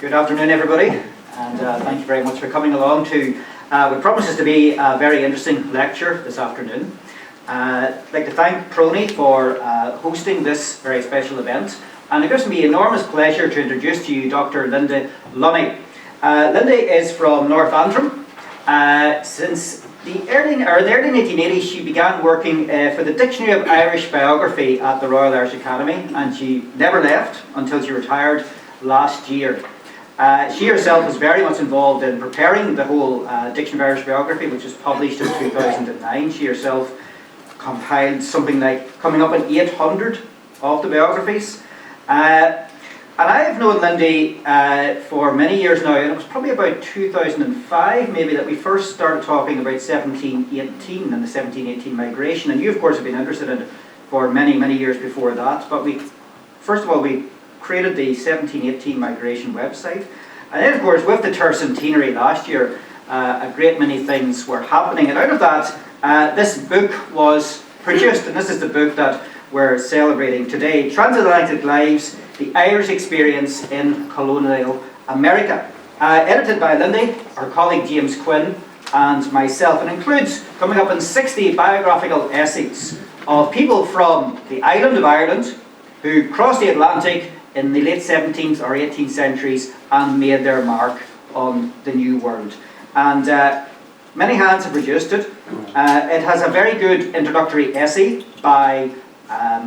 Good afternoon, everybody, and thank you very much for coming along to what promises to be a very interesting lecture this afternoon. I'd like to thank PRONI for hosting this very special event, and it gives me enormous pleasure to introduce to you Dr Linde Lunney. Linde is from North Antrim. Since the early 1980s, she began working for the Dictionary of Irish Biography at the Royal Irish Academy, and she never left until she retired last year. She herself was very much involved in preparing the whole Dictionary of Irish Biography, which was published in 2009. She herself compiled something like coming up on 800 of the biographies. And I have known Linde for many years now, and it was probably about 2005 maybe that we first started talking about 1718 and the 1718 migration. And you, of course, have been interested in it for many, many years before that. But first of all, we created the 1718 migration website. And then, of course, with the tercentenary last year, a great many things were happening. And out of that, this book was produced, and this is the book that we're celebrating today, Transatlantic Lives, The Irish Experience in Colonial America. Edited by Linde, our colleague James Quinn, and myself. It includes coming up in 60 biographical essays of people from the island of Ireland who crossed the Atlantic in the late 17th or 18th centuries and made their mark on the New World. And many hands have produced it. It has a very good introductory essay by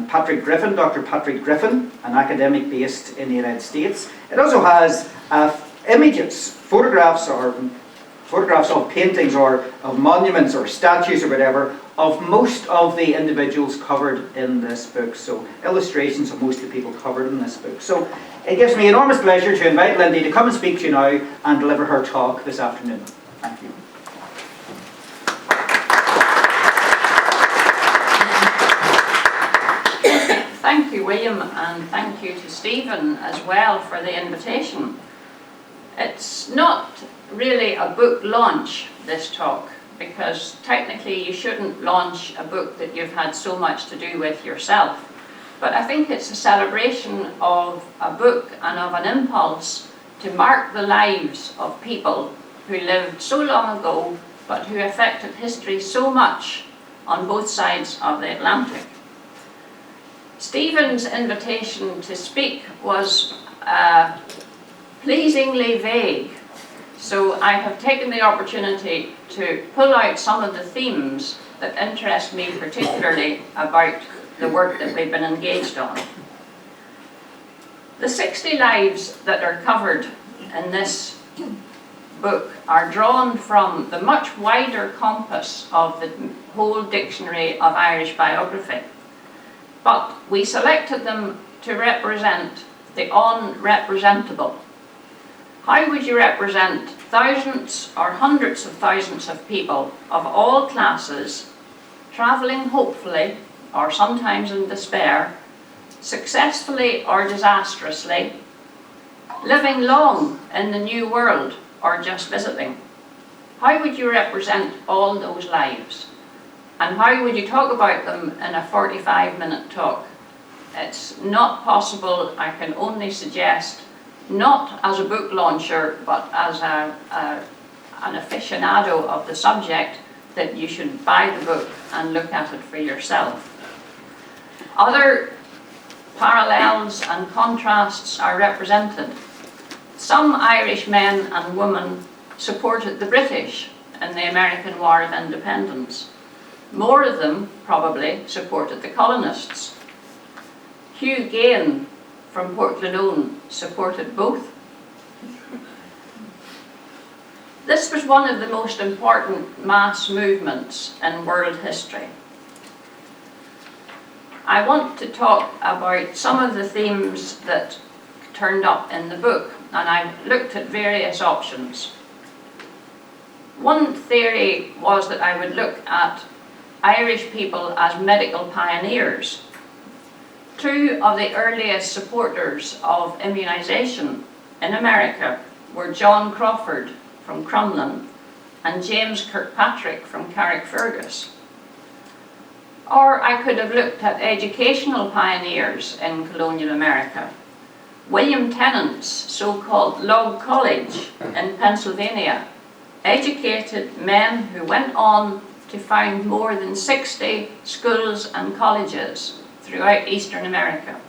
Patrick Griffin, Dr. Patrick Griffin, an academic based in the United States. It also has images, photographs of paintings or of monuments or statues or whatever of most of the individuals covered in this book. So illustrations of most of the people covered in this book. So it gives me enormous pleasure to invite Linde to come and speak to you now and deliver her talk this afternoon. Thank you. Thank you, William, and thank you to Stephen as well for the invitation. It's not really a book launch, this talk, because technically you shouldn't launch a book that you've had so much to do with yourself. But I think it's a celebration of a book and of an impulse to mark the lives of people who lived so long ago, but who affected history so much on both sides of the Atlantic. Stephen's invitation to speak was pleasingly vague, so I have taken the opportunity to pull out some of the themes that interest me particularly about the work that we've been engaged on. The 60 lives that are covered in this book are drawn from the much wider compass of the whole Dictionary of Irish Biography. But we selected them to represent the unrepresentable. How would you represent thousands or hundreds of thousands of people of all classes, travelling hopefully, or sometimes in despair, successfully or disastrously, living long in the New World or just visiting? How would you represent all those lives? And how would you talk about them in a 45-minute talk? It's not possible. I can only suggest, not as a book launcher, but as an aficionado of the subject, that you should buy the book and look at it for yourself. Other parallels and contrasts are represented. Some Irish men and women supported the British in the American War of Independence. More of them probably supported the colonists. Hugh Gain from Portglenone supported both. This was one of the most important mass movements in world history. I want to talk about some of the themes that turned up in the book, and I've looked at various options. One theory was that I would look at Irish people as medical pioneers. Two of the earliest supporters of immunisation in America were John Crawford from Crumlin and James Kirkpatrick from Carrickfergus. Or I could have looked at educational pioneers in colonial America. William Tennant's so-called Log College in Pennsylvania educated men who went on to found more than 60 schools and colleges throughout Eastern America.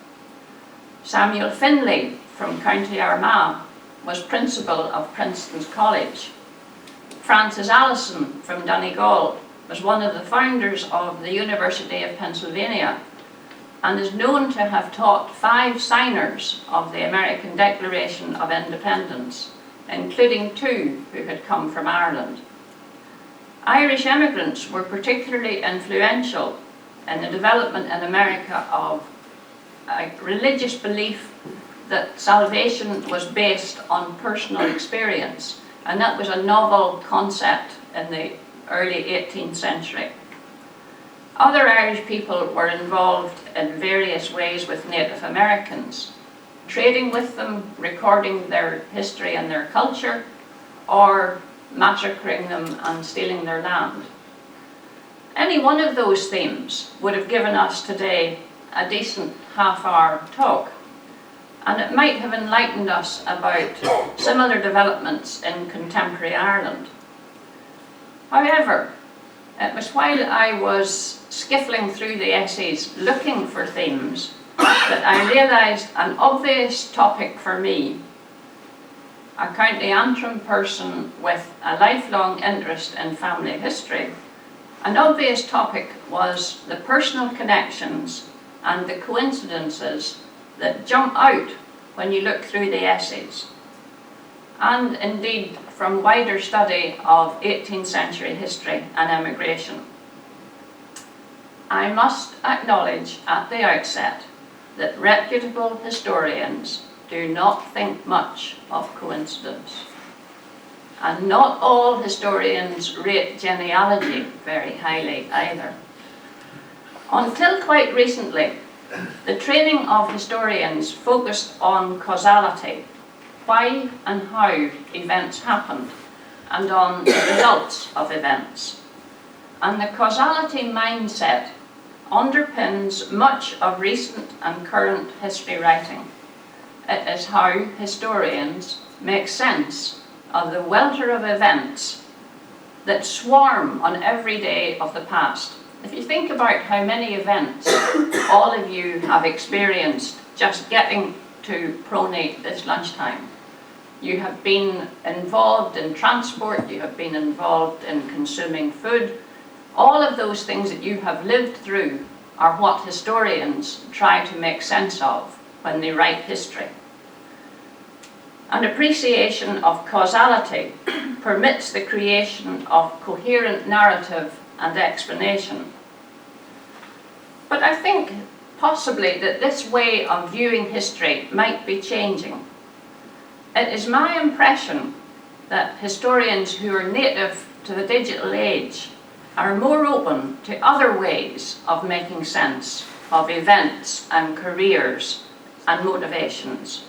Samuel Finley from County Armagh was principal of Princeton's College. Francis Allison from Donegal was one of the founders of the University of Pennsylvania and is known to have taught 5 signers of the American Declaration of Independence, including 2 who had come from Ireland. Irish emigrants were particularly influential in the development in America of a religious belief that salvation was based on personal experience, and that was a novel concept in the early 18th century. Other Irish people were involved in various ways with Native Americans, trading with them, recording their history and their culture, or massacring them and stealing their land. Any one of those themes would have given us today a decent half-hour talk, and it might have enlightened us about similar developments in contemporary Ireland. However, it was while I was skiffling through the essays looking for themes that I realised an obvious topic for me, a County Antrim person with a lifelong interest in family history. An obvious topic was the personal connections and the coincidences that jump out when you look through the essays, and indeed from wider study of 18th century history and emigration. I must acknowledge at the outset that reputable historians do not think much of coincidence. And not all historians rate genealogy very highly either. Until quite recently, the training of historians focused on causality, why and how events happened, and on the results of events. And the causality mindset underpins much of recent and current history writing. It is how historians make sense of the welter of events that swarm on every day of the past. If you think about how many events all of you have experienced just getting to PRONI this lunchtime, you have been involved in transport, you have been involved in consuming food. All of those things that you have lived through are what historians try to make sense of when they write history. An appreciation of causality permits the creation of coherent narrative and explanation. But I think possibly that this way of viewing history might be changing. It is my impression that historians who are native to the digital age are more open to other ways of making sense of events and careers and motivations,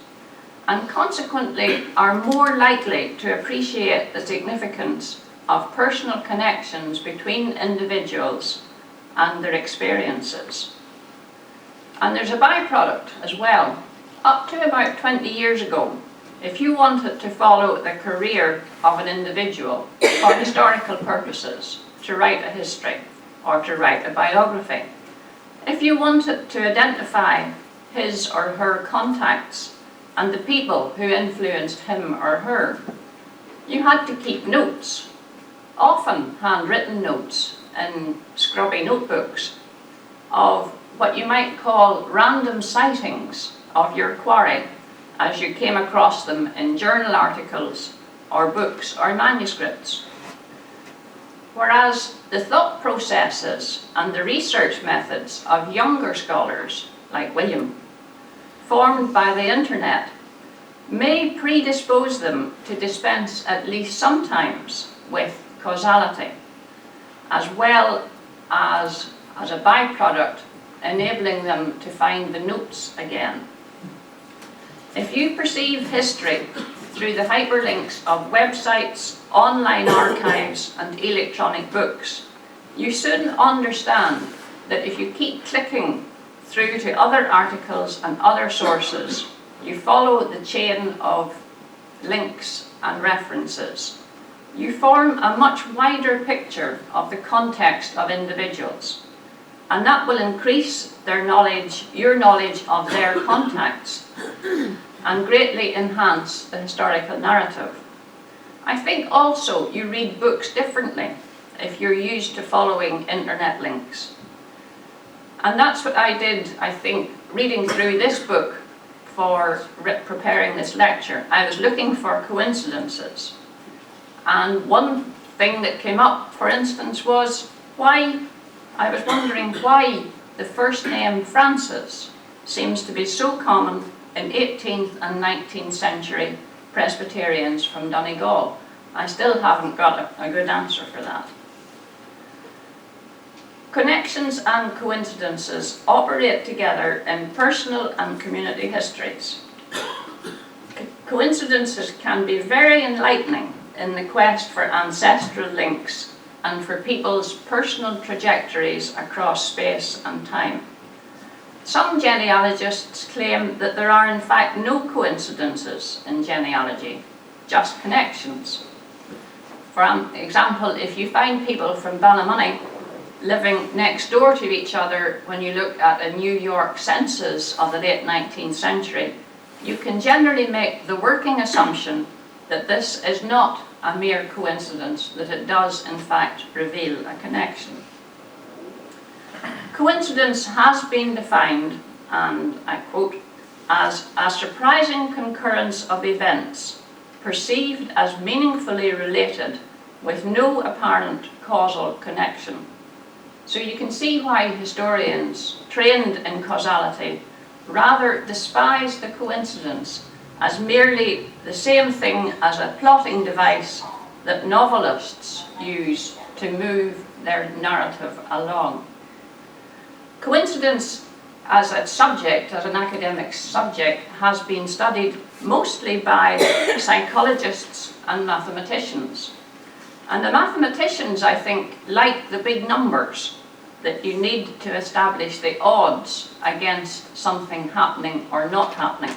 and consequently are more likely to appreciate the significance of personal connections between individuals and their experiences. And there's a byproduct as well. Up to about 20 years ago, if you wanted to follow the career of an individual for historical purposes, to write a history or to write a biography, if you wanted to identify his or her contacts and the people who influenced him or her, you had to keep notes, often handwritten notes in scrubby notebooks, of what you might call random sightings of your quarry as you came across them in journal articles or books or manuscripts. Whereas the thought processes and the research methods of younger scholars, like William, formed by the internet, may predispose them to dispense at least sometimes with causality, as well as a byproduct enabling them to find the notes again. If you perceive history through the hyperlinks of websites, online archives, and electronic books, you soon understand that if you keep clicking through to other articles and other sources, you follow the chain of links and references, you form a much wider picture of the context of individuals, and that will increase their knowledge, your knowledge of their contacts, and greatly enhance the historical narrative. I think also you read books differently if you're used to following internet links. And that's what I did, I think, reading through this book for preparing this lecture. I was looking for coincidences. And one thing that came up, for instance, was I was wondering why the first name Francis seems to be so common in 18th and 19th century Presbyterians from Donegal. I still haven't got a good answer for that. Connections and coincidences operate together in personal and community histories. Coincidences can be very enlightening in the quest for ancestral links and for people's personal trajectories across space and time. Some genealogists claim that there are in fact no coincidences in genealogy, just connections. For example, if you find people from Ballymoney living next door to each other when you look at a New York census of the late 19th century, you can generally make the working assumption that this is not a mere coincidence, that it does in fact reveal a connection. Coincidence has been defined, and I quote, as a surprising concurrence of events perceived as meaningfully related with no apparent causal connection. So you can see why historians trained in causality rather despise the coincidence as merely the same thing as a plotting device that novelists use to move their narrative along. Coincidence as a subject, as an academic subject, has been studied mostly by psychologists and mathematicians. And the mathematicians, I think, like the big numbers that you need to establish the odds against something happening or not happening.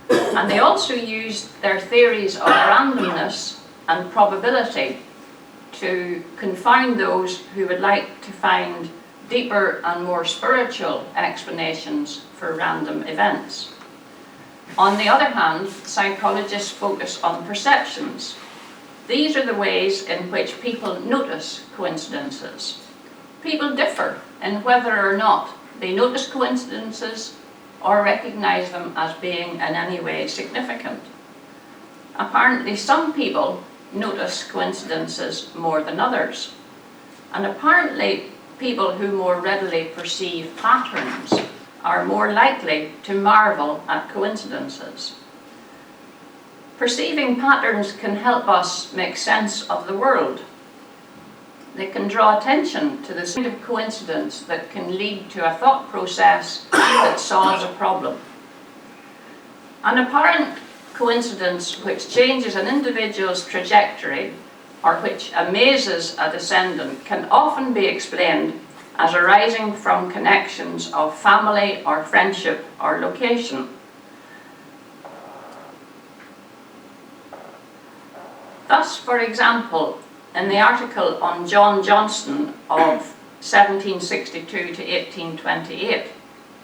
And they also used their theories of randomness and probability to confound those who would like to find deeper and more spiritual explanations for random events. On the other hand, psychologists focus on perceptions. These are the ways in which people notice coincidences. People differ in whether or not they notice coincidences or recognize them as being in any way significant. Apparently, some people notice coincidences more than others. And apparently, people who more readily perceive patterns are more likely to marvel at coincidences. Perceiving patterns can help us make sense of the world. They can draw attention to the kind of coincidence that can lead to a thought process that solves a problem. An apparent coincidence which changes an individual's trajectory or which amazes a descendant can often be explained as arising from connections of family or friendship or location. Thus, for example, in the article on John Johnston of 1762 to 1828,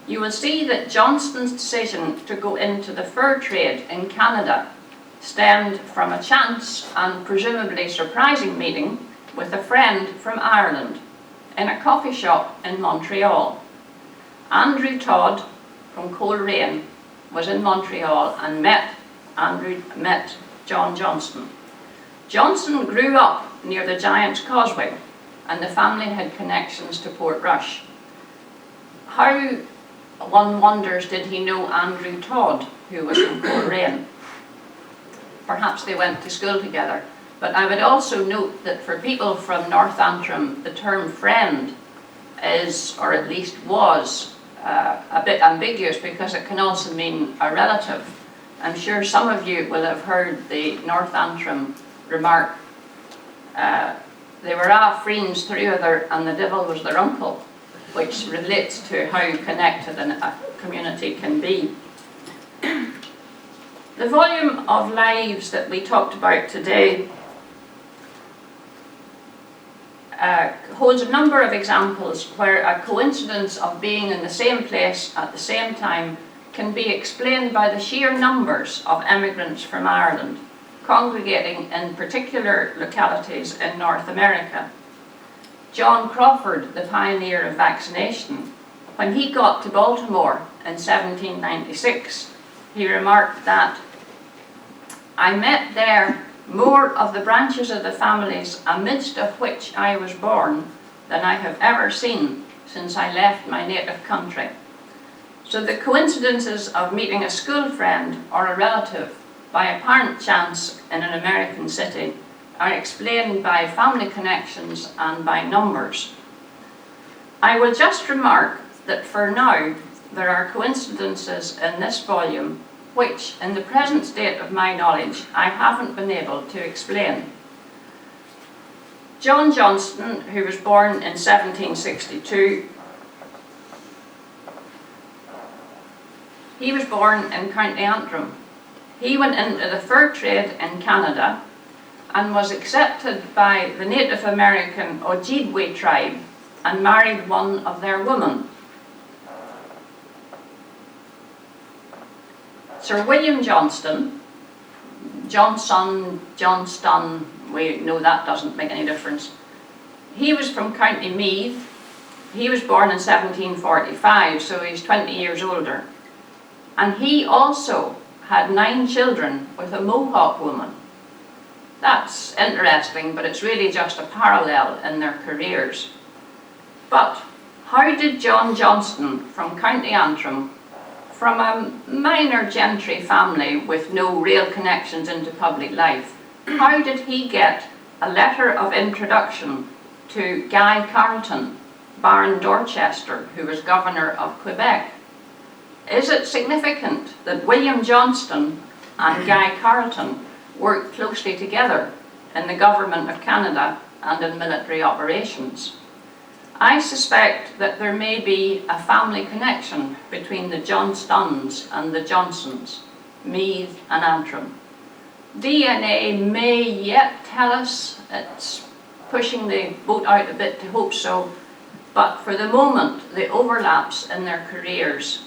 you will see that Johnston's decision to go into the fur trade in Canada stemmed from a chance and presumably surprising meeting with a friend from Ireland in a coffee shop in Montreal. Andrew Todd from Coleraine was in Montreal and met John Johnston. Johnston grew up near the Giant's Causeway, and the family had connections to Portrush. How, one wonders, did he know Andrew Todd, who was from Coleraine? Perhaps they went to school together. But I would also note that for people from North Antrim, the term friend is, or at least was, a bit ambiguous because it can also mean a relative. I'm sure some of you will have heard the North Antrim remark, they were a' friends together and the devil was their uncle, which relates to how connected a community can be. The volume of lives that we talked about today holds a number of examples where a coincidence of being in the same place at the same time can be explained by the sheer numbers of emigrants from Ireland congregating in particular localities in North America. John Crawford, the pioneer of vaccination, when he got to Baltimore in 1796, he remarked that, "I met there more of the branches of the families amidst of which I was born than I have ever seen since I left my native country." So the coincidences of meeting a school friend or a relative by apparent chance in an American city are explained by family connections and by numbers. I will just remark that for now there are coincidences in this volume which, in the present state of my knowledge, I haven't been able to explain. John Johnston, who was born in 1762, he was born in County Antrim. He went into the fur trade in Canada and was accepted by the Native American Ojibwe tribe and married one of their women. Sir William Johnston, Johnson, Johnston, we know that doesn't make any difference. He was from County Meath. He was born in 1745, so he's 20 years older. And he also had 9 children with a Mohawk woman. That's interesting, but it's really just a parallel in their careers. But how did John Johnston from County Antrim, from a minor gentry family with no real connections into public life, how did he get a letter of introduction to Guy Carleton, Baron Dorchester, who was governor of Quebec? Is it significant that William Johnston and Guy Carleton worked closely together in the government of Canada and in military operations? I suspect that there may be a family connection between the Johnstons and the Johnsons, Meath and Antrim. DNA may yet tell us, it's pushing the boat out a bit to hope so, but for the moment the overlaps in their careers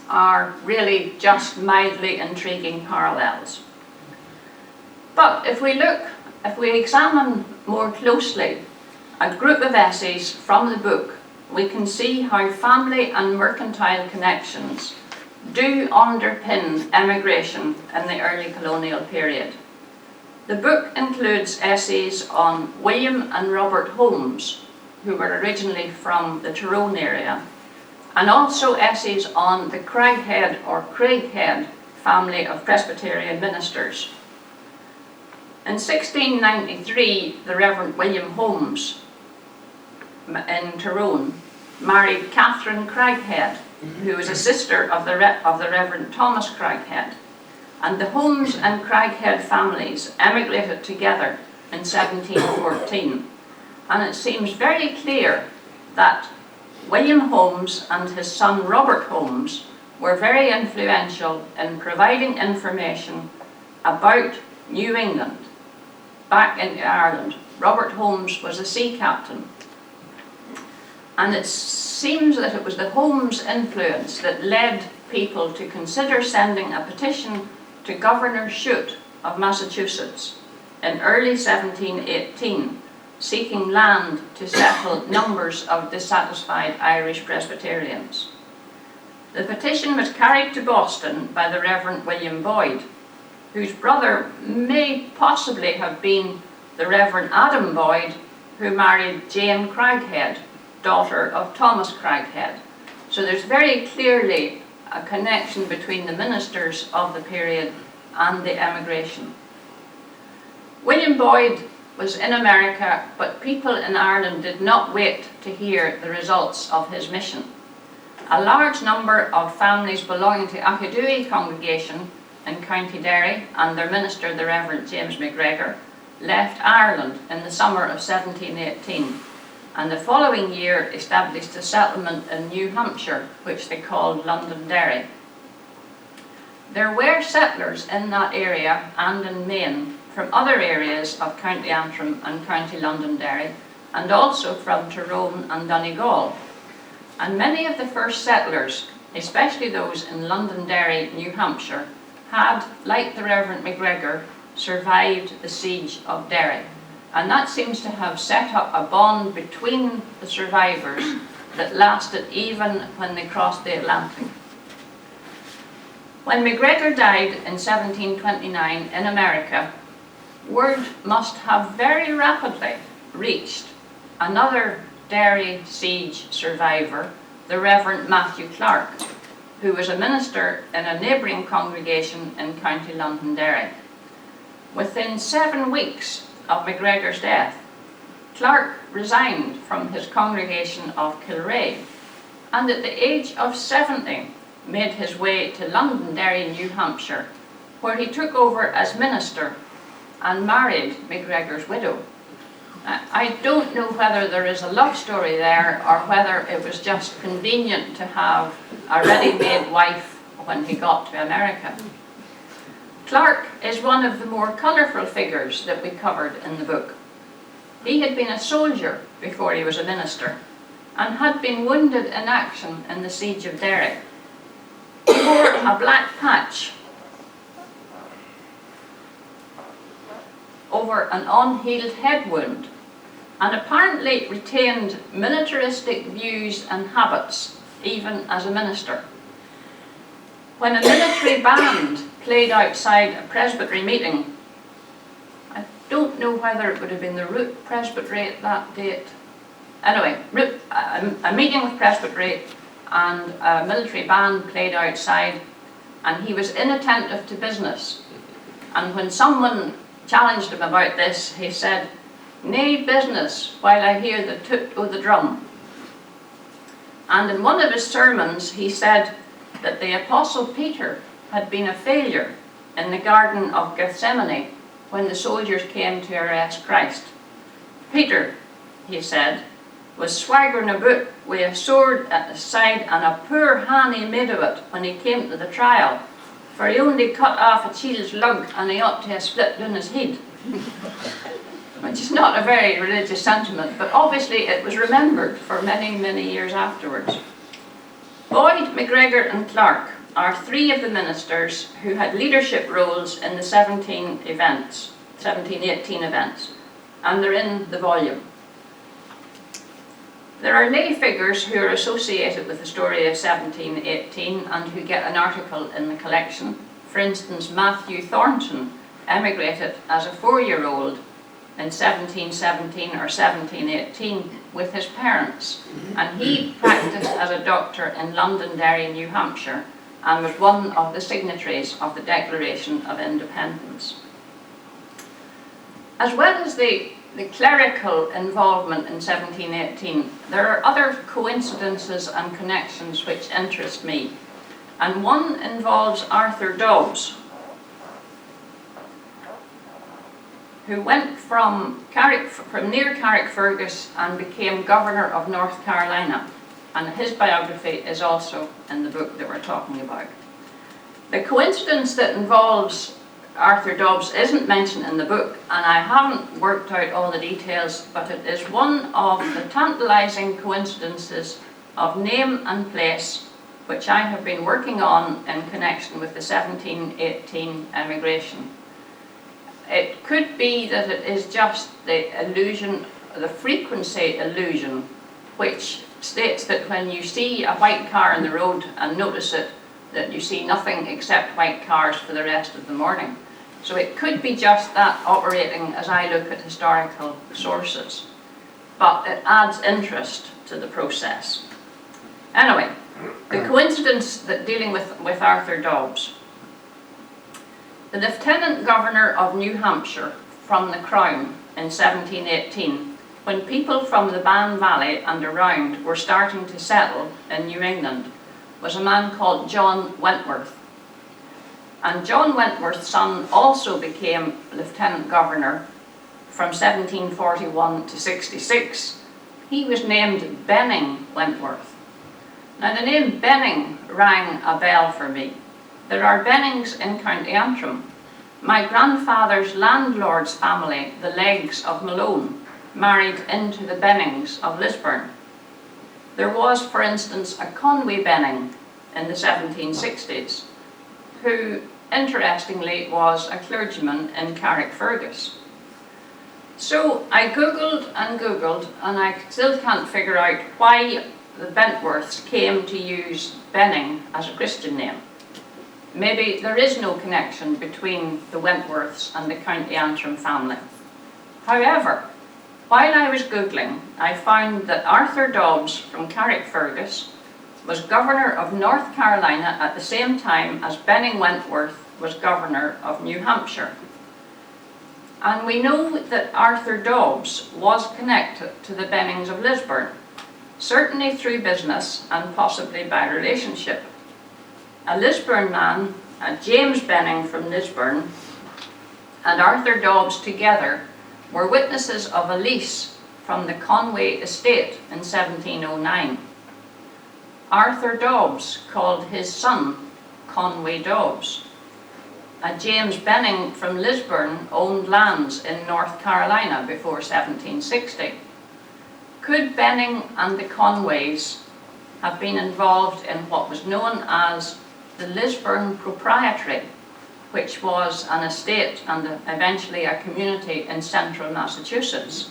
are really just mildly intriguing parallels. But if we examine more closely a group of essays from the book, we can see how family and mercantile connections do underpin emigration in the early colonial period. The book includes essays on William and Robert Holmes, who were originally from the Tyrone area, and also essays on the Craighead or Craighead family of Presbyterian ministers. In 1693, the Reverend William Holmes in Tyrone married Catherine Craighead, who was a sister of the Reverend Thomas Craighead, and the Holmes and Craighead families emigrated together in 1714. And it seems very clear that William Holmes and his son Robert Holmes were very influential in providing information about New England back into Ireland. Robert Holmes was a sea captain. And it seems that it was the Holmes influence that led people to consider sending a petition to Governor Shute of Massachusetts in early 1718, seeking land to settle numbers of dissatisfied Irish Presbyterians. The petition was carried to Boston by the Reverend William Boyd, whose brother may possibly have been the Reverend Adam Boyd, who married Jane Craighead, daughter of Thomas Craighead. So there's very clearly a connection between the ministers of the period and the emigration. William Boyd was in America, but people in Ireland did not wait to hear the results of his mission. A large number of families belonging to Achadui congregation in County Derry and their minister, the Reverend James McGregor, left Ireland in the summer of 1718, and the following year established a settlement in New Hampshire, which they called Londonderry. There were settlers in that area and in Maine from other areas of County Antrim and County Londonderry, and also from Tyrone and Donegal. And many of the first settlers, especially those in Londonderry, New Hampshire, had, like the Reverend MacGregor, survived the siege of Derry. And that seems to have set up a bond between the survivors that lasted even when they crossed the Atlantic. When MacGregor died in 1729 in America, word must have very rapidly reached another Derry siege survivor, the Reverend Matthew Clark, who was a minister in a neighbouring congregation in County Londonderry. Within 7 weeks of MacGregor's death, Clark resigned from his congregation of Kilrea, and at the age of 70 made his way to Londonderry, New Hampshire, where he took over as minister and married MacGregor's widow. I don't know whether there is a love story there or whether it was just convenient to have a ready-made wife when he got to America. Clark is one of the more colourful figures that we covered in the book. He had been a soldier before he was a minister and had been wounded in action in the siege of Derry. He wore a black patch over an unhealed head wound, and apparently retained militaristic views and habits even as a minister. When a military band played outside a presbytery meeting, I don't know whether it would have been the Root Presbytery at that date. Anyway, a meeting with presbytery, and a military band played outside, and he was inattentive to business. And when someone challenged him about this, he said, "Nay business, while I hear the toot o' the drum." And in one of his sermons, he said that the Apostle Peter had been a failure in the Garden of Gethsemane when the soldiers came to arrest Christ. Peter, he said, was swaggering about with a sword at his side, and a poor hand he made of it when he came to the trial, for he only cut off a chield's lug and he ought to have split down his head. Which is not a very religious sentiment, but obviously it was remembered for many, many years afterwards. Boyd, MacGregor and Clark are 3 of the ministers who had leadership roles in the 1718 events, and they're in the volume. There are lay figures who are associated with the story of 1718 and who get an article in the collection. For instance, Matthew Thornton emigrated as a 4-year-old in 1717 or 1718 with his parents, and he practiced as a doctor in Londonderry, New Hampshire, and was one of the signatories of the Declaration of Independence. As well as the clerical involvement in 1718, there are other coincidences and connections which interest me, and one involves Arthur Dobbs, who went from near Carrickfergus and became governor of North Carolina, and his biography is also in the book that we're talking about. The coincidence that involves Arthur Dobbs isn't mentioned in the book, and I haven't worked out all the details, but it is one of the tantalising coincidences of name and place which I have been working on in connection with the 1718 emigration. It could be that it is just the illusion, the frequency illusion, which states that when you see a white car on the road and notice it, that you see nothing except white cars for the rest of the morning. So it could be just that operating as I look at historical sources, but it adds interest to the process. Anyway, the coincidence that dealing with Arthur Dobbs. The Lieutenant Governor of New Hampshire from the Crown in 1718, when people from the Bann Valley and around were starting to settle in New England, was a man called John Wentworth. And John Wentworth's son also became Lieutenant Governor from 1741 to 66. He was named Benning Wentworth. Now the name Benning rang a bell for me. there are Bennings in County Antrim. My grandfather's landlord's family, the Leggs of Malone, married into the Bennings of Lisburn. There was, for instance, a Conway Benning in the 1760s, who, interestingly, was a clergyman in Carrickfergus. So I googled, and I still can't figure out why the Bentworths came to use Benning as a Christian name. Maybe there is no connection between the Wentworths and the County Antrim family. However, while I was googling, I found that Arthur Dobbs from Carrickfergus was governor of North Carolina at the same time as Benning Wentworth was governor of New Hampshire. And we know that Arthur Dobbs was connected to the Bennings of Lisburn, certainly through business and possibly by relationship. A Lisburn man, James Benning from Lisburn, and Arthur Dobbs together were witnesses of a lease from the Conway estate in 1709. Arthur Dobbs called his son Conway Dobbs. James Benning from Lisburn owned lands in North Carolina before 1760. Could Benning and the Conways have been involved in what was known as the Lisburn Proprietary, which was an estate and eventually a community in central Massachusetts?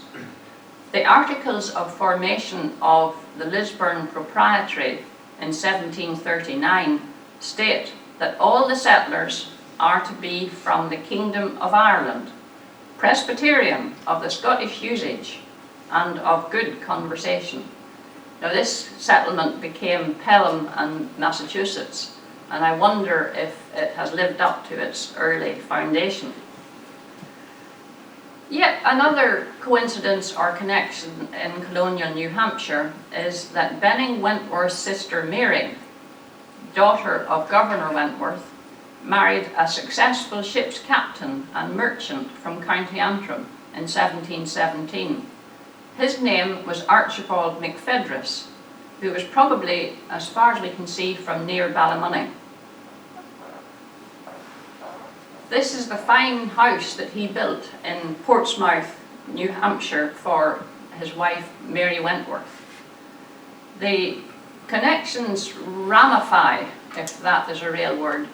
The Articles of Formation of the Lisburn Proprietary in 1739 state that all the settlers are to be from the Kingdom of Ireland, Presbyterian of the Scottish usage, and of good conversation. Now this settlement became Pelham and Massachusetts, and I wonder if it has lived up to its early foundation. Yet another coincidence or connection in colonial New Hampshire is that Benning Wentworth's sister Mary, daughter of Governor Wentworth, married a successful ship's captain and merchant from County Antrim in 1717. His name was Archibald McPhedrus, who was probably, as far as we can see, from near Ballymoney. This is the fine house that he built in Portsmouth, New Hampshire, for his wife Mary Wentworth. The connections ramify, if that is a real word,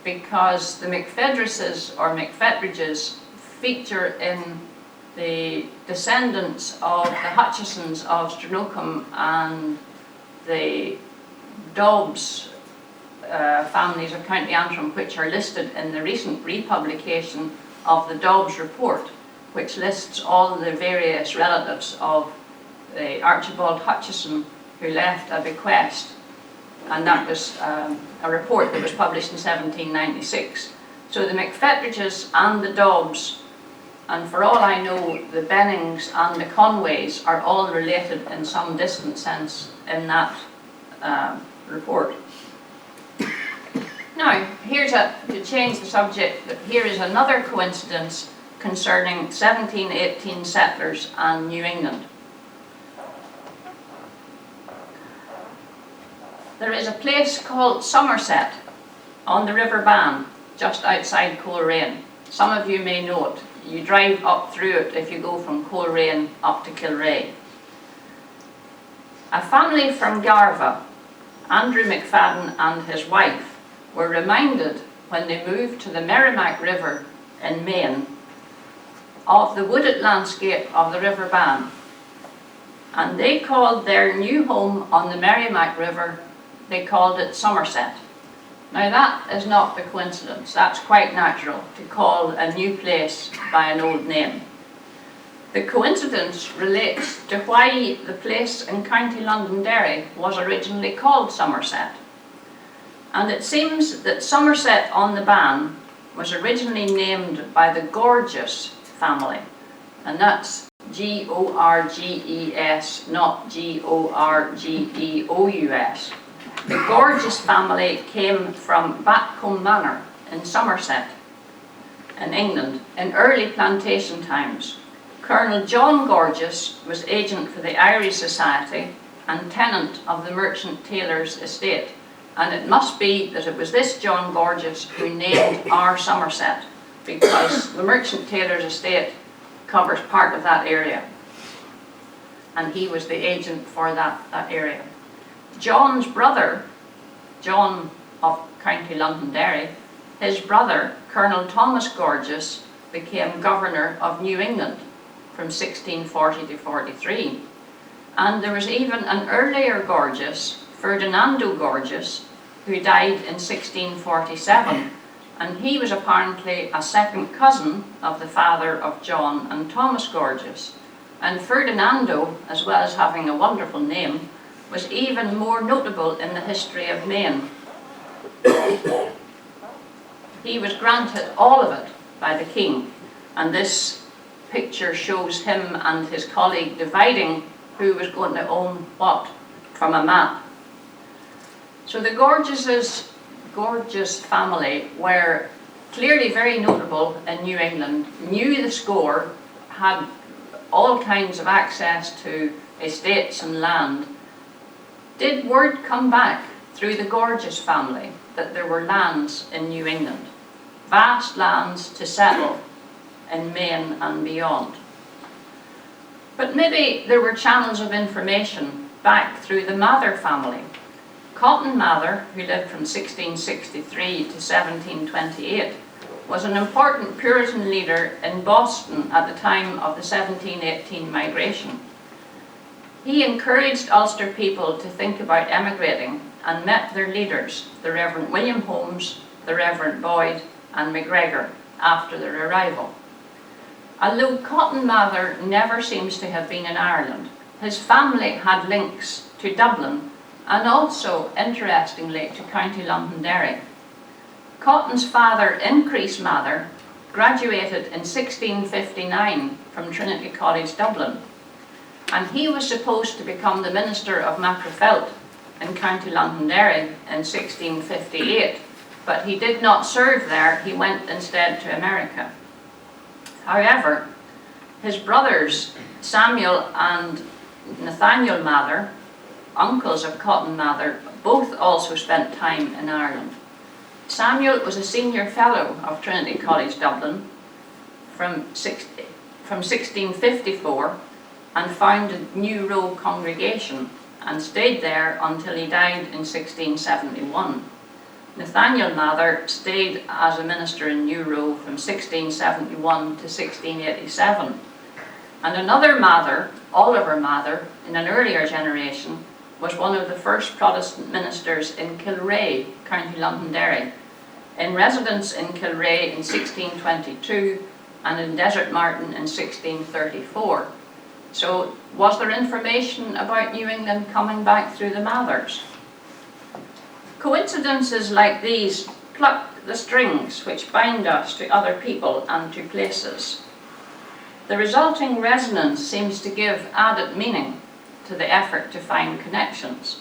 because the McPhedruses or McFettridges feature in the descendants of the Hutchisons of Strenocum and the Dobbs families of County Antrim, which are listed in the recent republication of the Dobbs Report, which lists all the various relatives of the Archibald Hutchison, who left a bequest, and that was a report that was published in 1796. So the McFettridges and the Dobbs, and for all I know, the Bennings and the Conways are all related in some distant sense in that report. Now, to change the subject, here is another coincidence concerning 1718 settlers and New England. There is a place called Somerset on the River Bann, just outside Coleraine. Some of you may know it. You drive up through it if you go from Coleraine up to Kilrea. A family from Garva, Andrew McFadden and his wife, were reminded when they moved to the Merrimack River in Maine of the wooded landscape of the River Bann, and they called their new home on the Merrimack River, they called it Somerset. Now that is not a coincidence, that's quite natural to call a new place by an old name. The coincidence relates to why the place in County Londonderry was originally called Somerset. And it seems that Somerset on the Bann was originally named by the Gorges family, and that's G-O-R-G-E-S, not G-O-R-G-E-O-U-S. The Gorges family came from Batcombe Manor in Somerset, in England, in early plantation times. Colonel John Gorges was agent for the Irish Society and tenant of the merchant tailor's estate, And it must be that it was this John Gorges who named our Somerset, because the Merchant Taylor's estate covers part of that area. And he was the agent for that area. John's brother, John of County Londonderry, his brother, Colonel Thomas Gorges, became governor of New England from 1640 to 43. And there was even an earlier Gorges, Ferdinando Gorges, who died in 1647, and he was apparently a second cousin of the father of John and Thomas Gorges. And Ferdinando, as well as having a wonderful name, was even more notable in the history of Maine. He was granted all of it by the king, and this picture shows him and his colleague dividing who was going to own what from a map. So the Gorges family were clearly very notable in New England, knew the score, had all kinds of access to estates and land. Did word come back through the Gorges family that there were lands in New England, vast lands to settle in Maine and beyond? But maybe there were channels of information back through the Mather family. Cotton Mather, who lived from 1663 to 1728, was an important Puritan leader in Boston at the time of the 1718 migration. He encouraged Ulster people to think about emigrating and met their leaders, the Reverend William Holmes, the Reverend Boyd and MacGregor, after their arrival. Although Cotton Mather never seems to have been in Ireland, his family had links to Dublin and also, interestingly, to County Londonderry. Cotton's father, Increase Mather, graduated in 1659 from Trinity College, Dublin, and he was supposed to become the Minister of Macrofelt in County Londonderry in 1658, but he did not serve there. He went instead to America. However, his brothers, Samuel and Nathaniel Mather, uncles of Cotton Mather, both also spent time in Ireland. Samuel was a senior fellow of Trinity College, Dublin from 1654 and founded New Row congregation and stayed there until he died in 1671. Nathaniel Mather stayed as a minister in New Row from 1671 to 1687. And another Mather, Oliver Mather, in an earlier generation, was one of the first Protestant ministers in Kilrea, County Londonderry, in residence in Kilrea in 1622 and in Desert Martin in 1634. So was there information about New England coming back through the Mathers? Coincidences like these pluck the strings which bind us to other people and to places. The resulting resonance seems to give added meaning to the effort to find connections.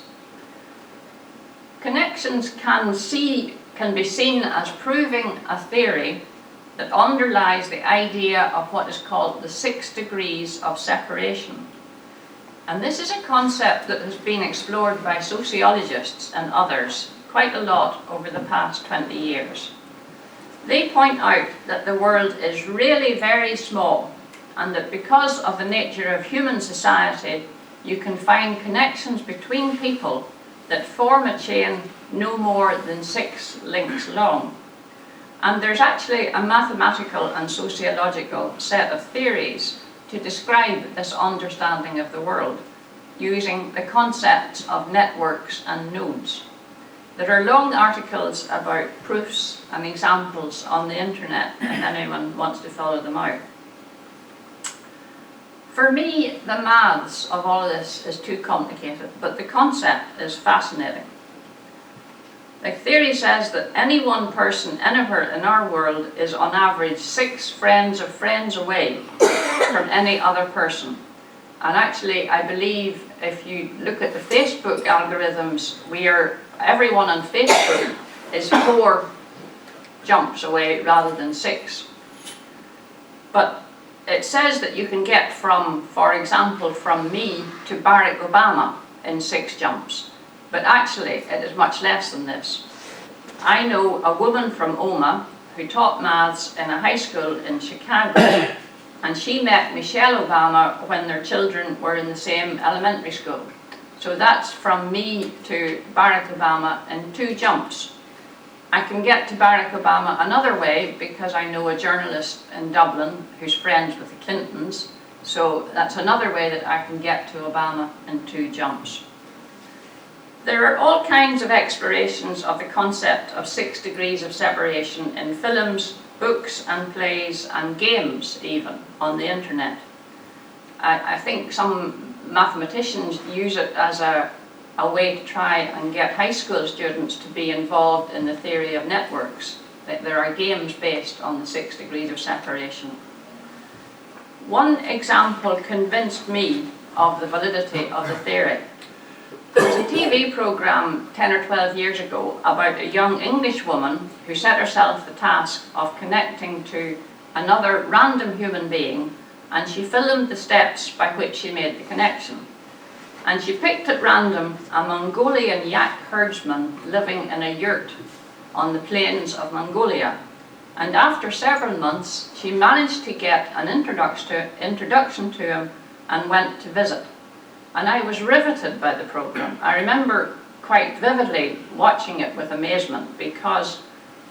Connections can be seen as proving a theory that underlies the idea of what is called the 6 degrees of separation. And this is a concept that has been explored by sociologists and others quite a lot over the past 20 years. They point out that the world is really very small, and that because of the nature of human society, you can find connections between people that form a chain no more than 6 links long. And there's actually a mathematical and sociological set of theories to describe this understanding of the world, using the concepts of networks and nodes. There are long articles about proofs and examples on the internet if anyone wants to follow them out. For me, the maths of all of this is too complicated, but the concept is fascinating. The theory says that any one person anywhere in our world is on average 6 friends of friends away from any other person. And actually, I believe if you look at the Facebook algorithms, everyone on Facebook is 4 jumps away rather than 6. But it says that you can get from, for example, from me to Barack Obama in 6 jumps. but actually it is much less than this. I know a woman from Oma who taught maths in a high school in Chicago, and she met Michelle Obama when their children were in the same elementary school. So that's from me to Barack Obama in 2 jumps. I can get to Barack Obama another way because I know a journalist in Dublin who's friends with the Clintons, so that's another way that I can get to Obama in 2 jumps. There are all kinds of explorations of the concept of 6 degrees of separation in films, books and plays and games even on the internet. I think some mathematicians use it as a way to try and get high school students to be involved in the theory of networks. There are games based on the 6 degrees of separation. One example convinced me of the validity of the theory. There was a TV programme 10 or 12 years ago about a young English woman who set herself the task of connecting to another random human being, and she filmed the steps by which she made the connection. And she picked at random a Mongolian yak herdsman living in a yurt on the plains of Mongolia. And after several months, she managed to get an introduction to him and went to visit. And I was riveted by the program. I remember quite vividly watching it with amazement because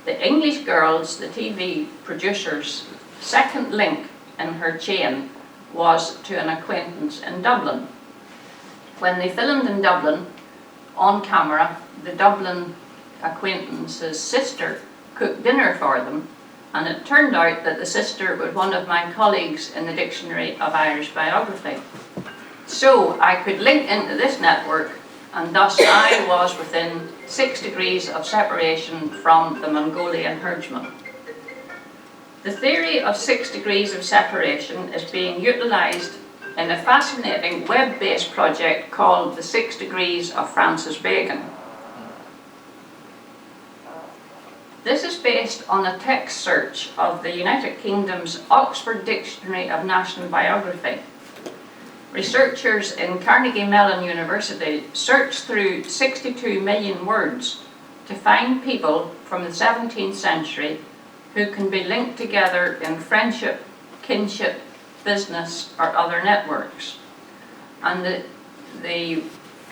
the English girls, the TV producers' second link in her chain was to an acquaintance in Dublin. When they filmed in Dublin, on camera, the Dublin acquaintance's sister cooked dinner for them, and it turned out that the sister was one of my colleagues in the Dictionary of Irish Biography. So I could link into this network, and thus I was within 6 degrees of separation from the Mongolian herdsman. The theory of 6 degrees of separation is being utilised in a fascinating web-based project called the 6 Degrees of Francis Bacon. This is based on a text search of the United Kingdom's Oxford Dictionary of National Biography. Researchers in Carnegie Mellon University searched through 62 million words to find people from the 17th century who can be linked together in friendship, kinship, business or other networks. And the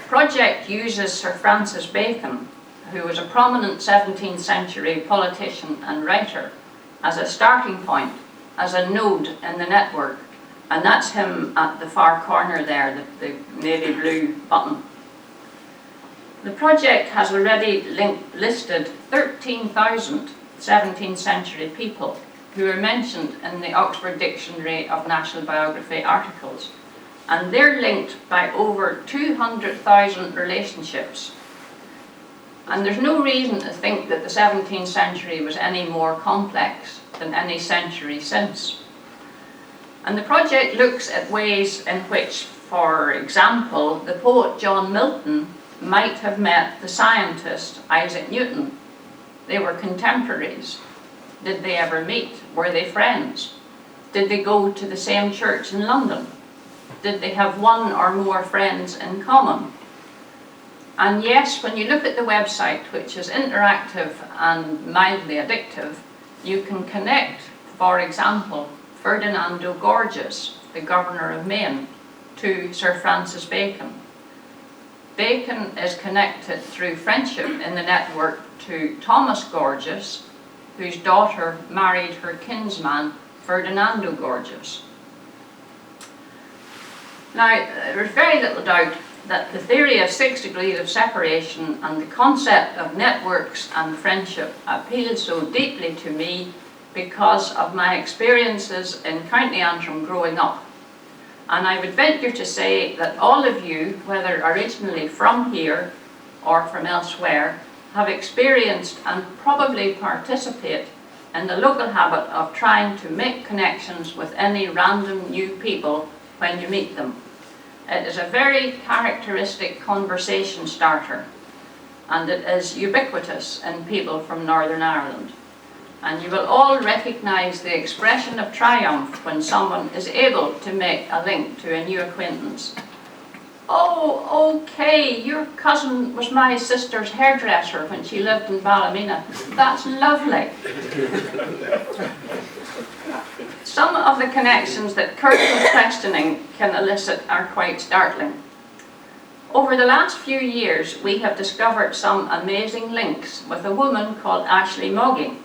project uses Sir Francis Bacon, who was a prominent 17th century politician and writer, as a starting point, as a node in the network. And that's him at the far corner there, the navy blue button. The project has already listed 13,000 17th century people who are mentioned in the Oxford Dictionary of National Biography articles. And they're linked by over 200,000 relationships. And there's no reason to think that the 17th century was any more complex than any century since. And the project looks at ways in which, for example, the poet John Milton might have met the scientist Isaac Newton. They were contemporaries. Did they ever meet? Were they friends? Did they go to the same church in London? Did they have one or more friends in common? And yes, when you look at the website, which is interactive and mildly addictive, you can connect, for example, Ferdinando Gorges, the governor of Maine, to Sir Francis Bacon. Bacon is connected through friendship in the network to Thomas Gorges, whose daughter married her kinsman, Ferdinando Gorges. Now, there's very little doubt that the theory of 6 degrees of separation and the concept of networks and friendship appealed so deeply to me because of my experiences in County Antrim growing up. And I would venture to say that all of you, whether originally from here or from elsewhere, have experienced and probably participate in the local habit of trying to make connections with any random new people when you meet them. It is a very characteristic conversation starter, and it is ubiquitous in people from Northern Ireland. And you will all recognise the expression of triumph when someone is able to make a link to a new acquaintance. "Oh, okay, your cousin was my sister's hairdresser when she lived in Ballymena. That's lovely." Some of the connections that cursory questioning can elicit are quite startling. Over the last few years, we have discovered some amazing links with a woman called Ashley Moggy.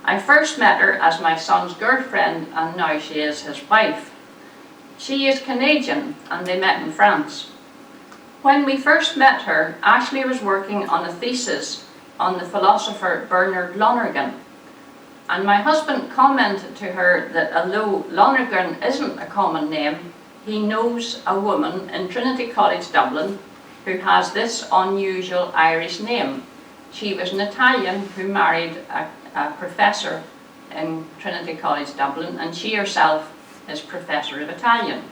I first met her as my son's girlfriend, and now she is his wife. She is Canadian, and they met in France. When we first met her, Ashley was working on a thesis on the philosopher Bernard Lonergan, and my husband commented to her that although Lonergan isn't a common name, he knows a woman in Trinity College Dublin who has this unusual Irish name. She was an Italian who married a professor in Trinity College Dublin, and she herself is Professor of Italian,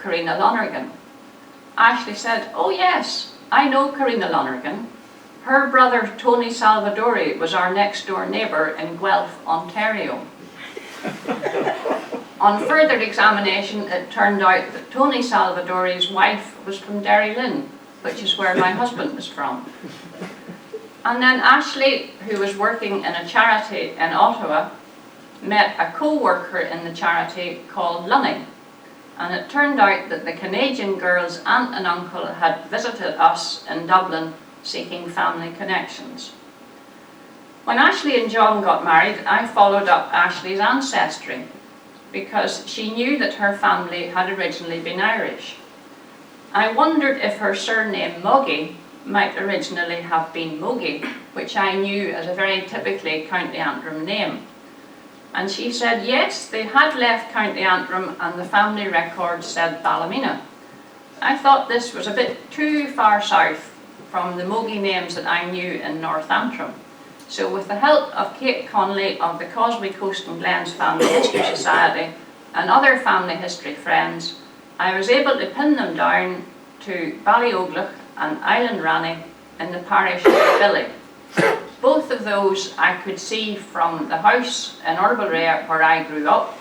Karina Lonergan. Ashley said, "Oh yes, I know Karina Lonergan. Her brother Tony Salvadori was our next door neighbour in Guelph, Ontario." On further examination, it turned out that Tony Salvadori's wife was from Derry Lynn, which is where my husband is from. And then Ashley, who was working in a charity in Ottawa, met a co-worker in the charity called Lunney. And it turned out that the Canadian girl's aunt and uncle had visited us in Dublin seeking family connections. When Ashley and John got married, I followed up Ashley's ancestry because she knew that her family had originally been Irish. I wondered if her surname Moggy might originally have been Mogi, which I knew as a very typically County Antrim name. And she said yes, they had left County Antrim and the family record said Ballymena. I thought this was a bit too far south from the Mogi names that I knew in North Antrim. So with the help of Kate Connolly of the Causeway Coast and Glens Family History Society and other family history friends, I was able to pin them down to Ballyoglach and Island Ranny in the parish of Billy. Both of those I could see from the house in Orbalrea where I grew up,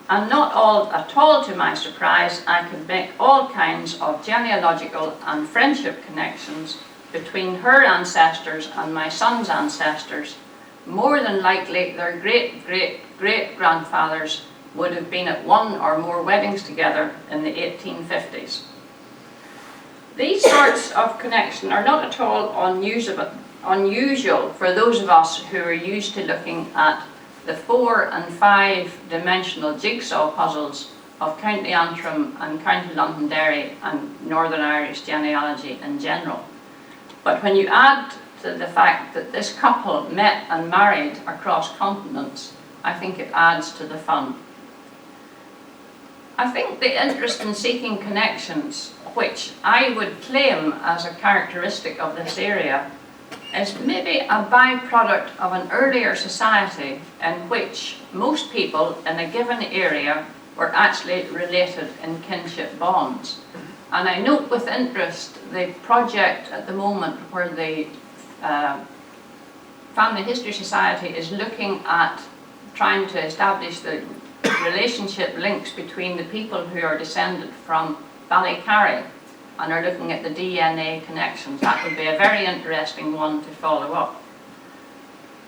and not all at all to my surprise, I could make all kinds of genealogical and friendship connections between her ancestors and my son's ancestors. More than likely their great-great-great-grandfathers would have been at one or more weddings together in the 1850s. These sorts of connection are not at all unusual for those of us who are used to looking at the 4- and 5-dimensional jigsaw puzzles of County Antrim and County Londonderry and Northern Irish genealogy in general. But when you add to the fact that this couple met and married across continents, I think it adds to the fun. I think the interest in seeking connections, which I would claim as a characteristic of this area, is maybe a byproduct of an earlier society in which most people in a given area were actually related in kinship bonds. And I note with interest the project at the moment where the Family History Society is looking at trying to establish the relationship links between the people who are descended from Ballycarry and are looking at the DNA connections. That would be a very interesting one to follow up.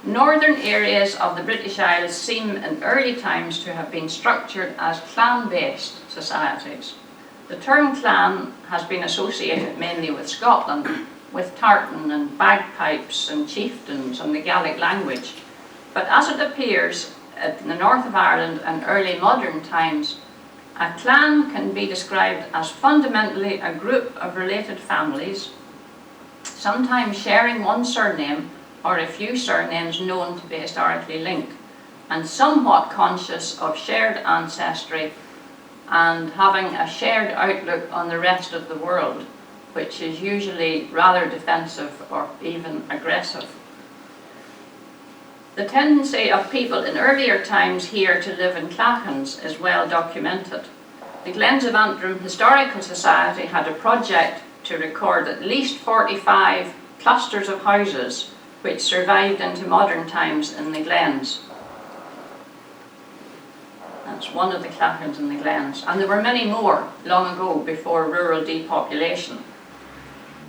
Northern areas of the British Isles seem in early times to have been structured as clan-based societies. The term clan has been associated mainly with Scotland, with tartan and bagpipes and chieftains and the Gaelic language. But as it appears in the north of Ireland and early modern times, a clan can be described as fundamentally a group of related families, sometimes sharing one surname or a few surnames known to be historically linked, and somewhat conscious of shared ancestry and having a shared outlook on the rest of the world, which is usually rather defensive or even aggressive. The tendency of people in earlier times here to live in clachans is well documented. The Glens of Antrim Historical Society had a project to record at least 45 clusters of houses which survived into modern times in the Glens. And inhabitants, one of the Clachans and the Glens, and there were many more long ago before rural depopulation.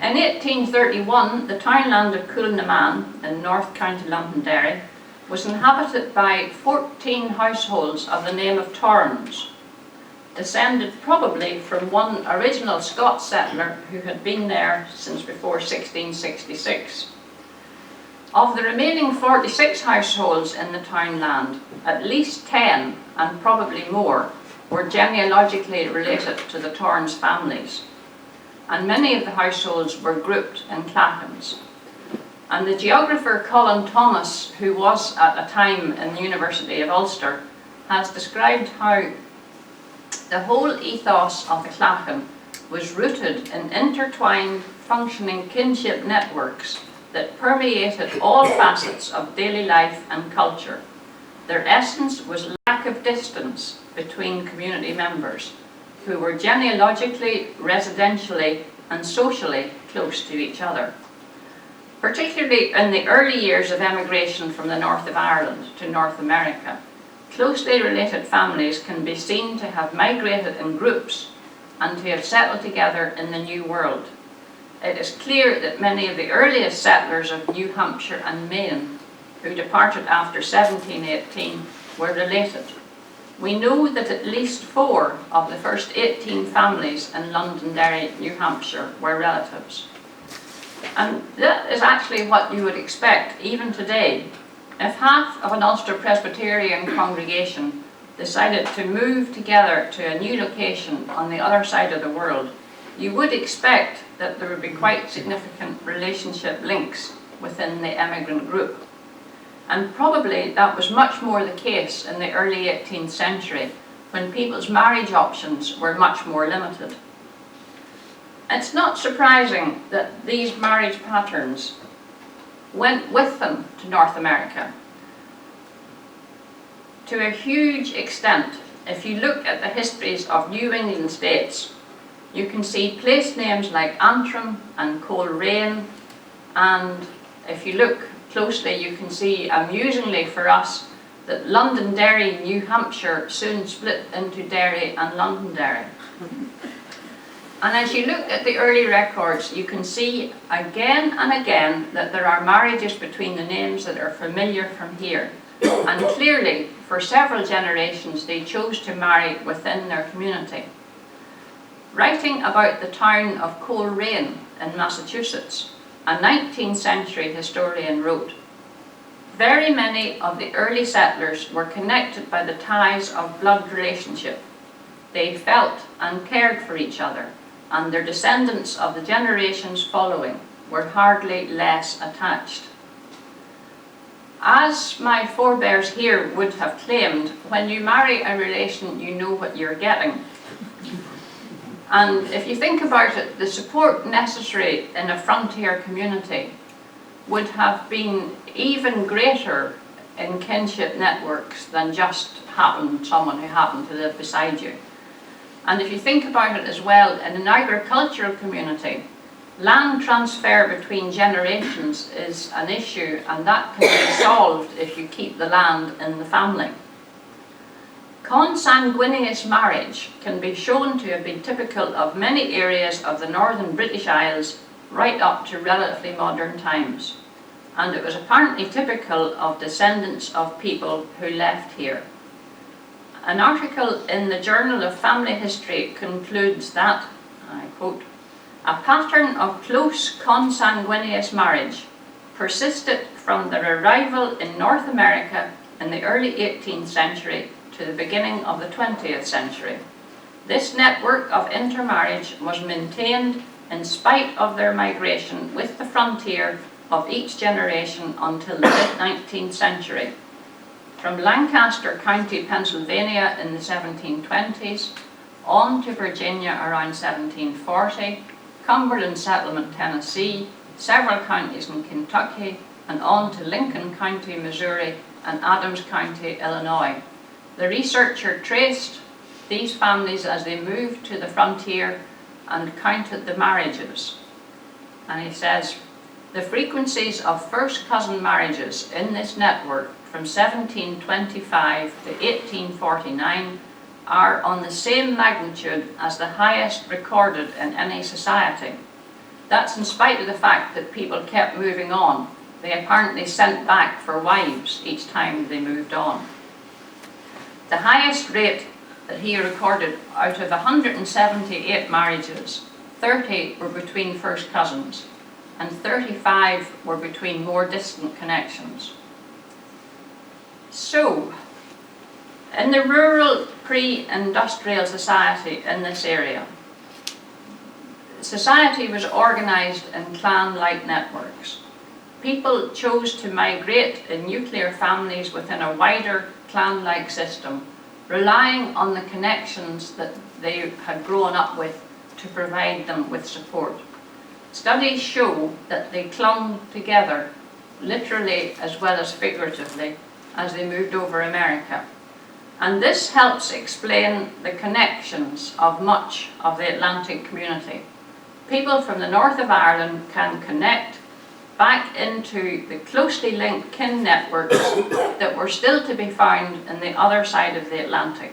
In 1831, the townland of Coolnaman in North County Londonderry was inhabited by 14 households of the name of Torrens, descended probably from one original Scots settler who had been there since before 1666. Of the remaining 46 households in the townland, at least 10, and probably more, were genealogically related to the Torrens families, and many of the households were grouped in clachans. And the geographer Colin Thomas, who was at a time in the University of Ulster, has described how the whole ethos of the clachan was rooted in intertwined, functioning kinship networks that permeated all facets of daily life and culture. Their essence was lack of distance between community members, who were genealogically, residentially, and socially close to each other. Particularly in the early years of emigration from the north of Ireland to North America, closely related families can be seen to have migrated in groups and to have settled together in the New World. It is clear that many of the earliest settlers of New Hampshire and Maine, who departed after 1718, were related. We know that at least 4 of the first 18 families in Londonderry, New Hampshire, were relatives. And that is actually what you would expect even today. If half of an Ulster Presbyterian congregation decided to move together to a new location on the other side of the world, you would expect that there would be quite significant relationship links within the emigrant group. And probably that was much more the case in the early 18th century, when people's marriage options were much more limited. It's not surprising that these marriage patterns went with them to North America. To a huge extent, if you look at the histories of New England states, you can see place names like Antrim and Coleraine, and if you look closely you can see, amusingly for us, that Londonderry, New Hampshire soon split into Derry and Londonderry. And as you look at the early records, you can see again and again that there are marriages between the names that are familiar from here. And clearly, for several generations, they chose to marry within their community. Writing about the town of Coleraine in Massachusetts, a 19th century historian wrote, "Very many of the early settlers were connected by the ties of blood relationship. They felt and cared for each other, and their descendants of the generations following were hardly less attached." As my forebears here would have claimed, when you marry a relation, you know what you're getting. And if you think about it, the support necessary in a frontier community would have been even greater in kinship networks than just someone who happened to live beside you. And if you think about it as well, in an agricultural community, land transfer between generations is an issue, and that can be solved if you keep the land in the family. Consanguineous marriage can be shown to have been typical of many areas of the northern British Isles right up to relatively modern times, and it was apparently typical of descendants of people who left here. An article in the Journal of Family History concludes that, I quote, "A pattern of close consanguineous marriage persisted from their arrival in North America in the early 18th century to the beginning of the 20th century. This network of intermarriage was maintained in spite of their migration with the frontier of each generation until the mid-19th century. From Lancaster County, Pennsylvania in the 1720s, on to Virginia around 1740, Cumberland Settlement, Tennessee, several counties in Kentucky, and on to Lincoln County, Missouri, and Adams County, Illinois. The researcher traced these families as they moved to the frontier and counted the marriages. And he says, The frequencies of first cousin marriages in this network from 1725 to 1849 are on the same magnitude as the highest recorded in any society. That's in spite of the fact that people kept moving on. They apparently sent back for wives each time they moved on. The highest rate that he recorded out of 178 marriages, 30 were between first cousins, and 35 were between more distant connections. So, in the rural pre-industrial society in this area, society was organised in clan-like networks. People chose to migrate in nuclear families within a wider clan-like system, relying on the connections that they had grown up with to provide them with support. Studies show that they clung together, literally as well as figuratively, as they moved over America. And this helps explain the connections of much of the Atlantic community. People from the north of Ireland can connect back into the closely linked kin networks that were still to be found in the other side of the Atlantic.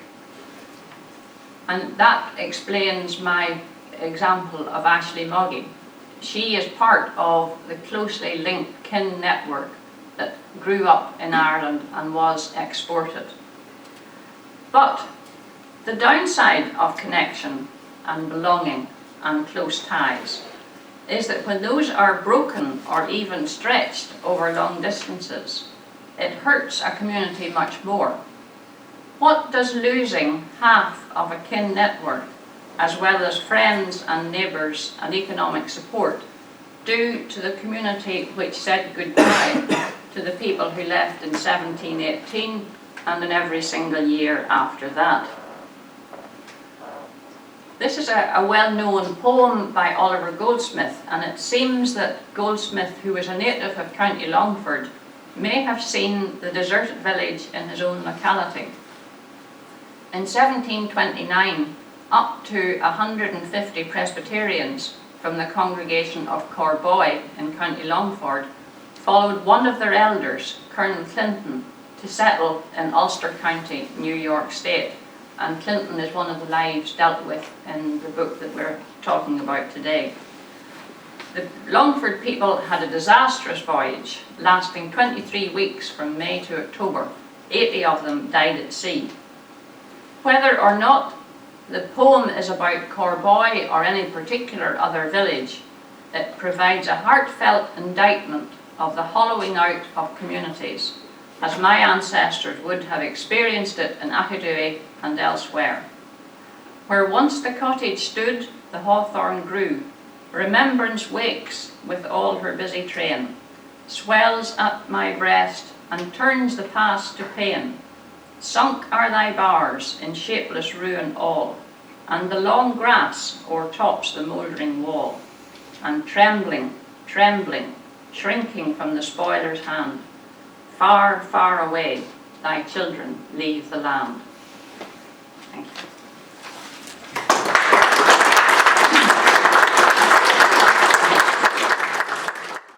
And that explains my example of Ashley Moggy. She is part of the closely linked kin network that grew up in Ireland and was exported. But the downside of connection and belonging and close ties is that when those are broken or even stretched over long distances, it hurts a community much more. What does losing half of a kin network, as well as friends and neighbours and economic support, do to the community which said goodbye to the people who left in 1718 and in every single year after that? This is a well-known poem by Oliver Goldsmith, and it seems that Goldsmith, who was a native of County Longford, may have seen the deserted village in his own locality. In 1729, up to 150 Presbyterians from the congregation of Corboy in County Longford followed one of their elders, Colonel Clinton, to settle in Ulster County, New York State. And Clinton is one of the lives dealt with in the book that we're talking about today. The Longford people had a disastrous voyage, lasting 23 weeks from May to October. 80 of them died at sea. Whether or not the poem is about Corboy or any particular other village, it provides a heartfelt indictment of the hollowing out of communities, as my ancestors would have experienced it in Achidui and elsewhere. Where once the cottage stood, the hawthorn grew. Remembrance wakes with all her busy train, swells at my breast and turns the past to pain. Sunk are thy bars in shapeless ruin all, and the long grass o'ertops the mouldering wall. And trembling, trembling, shrinking from the spoiler's hand, far, far away, thy children leave the land. Thank you.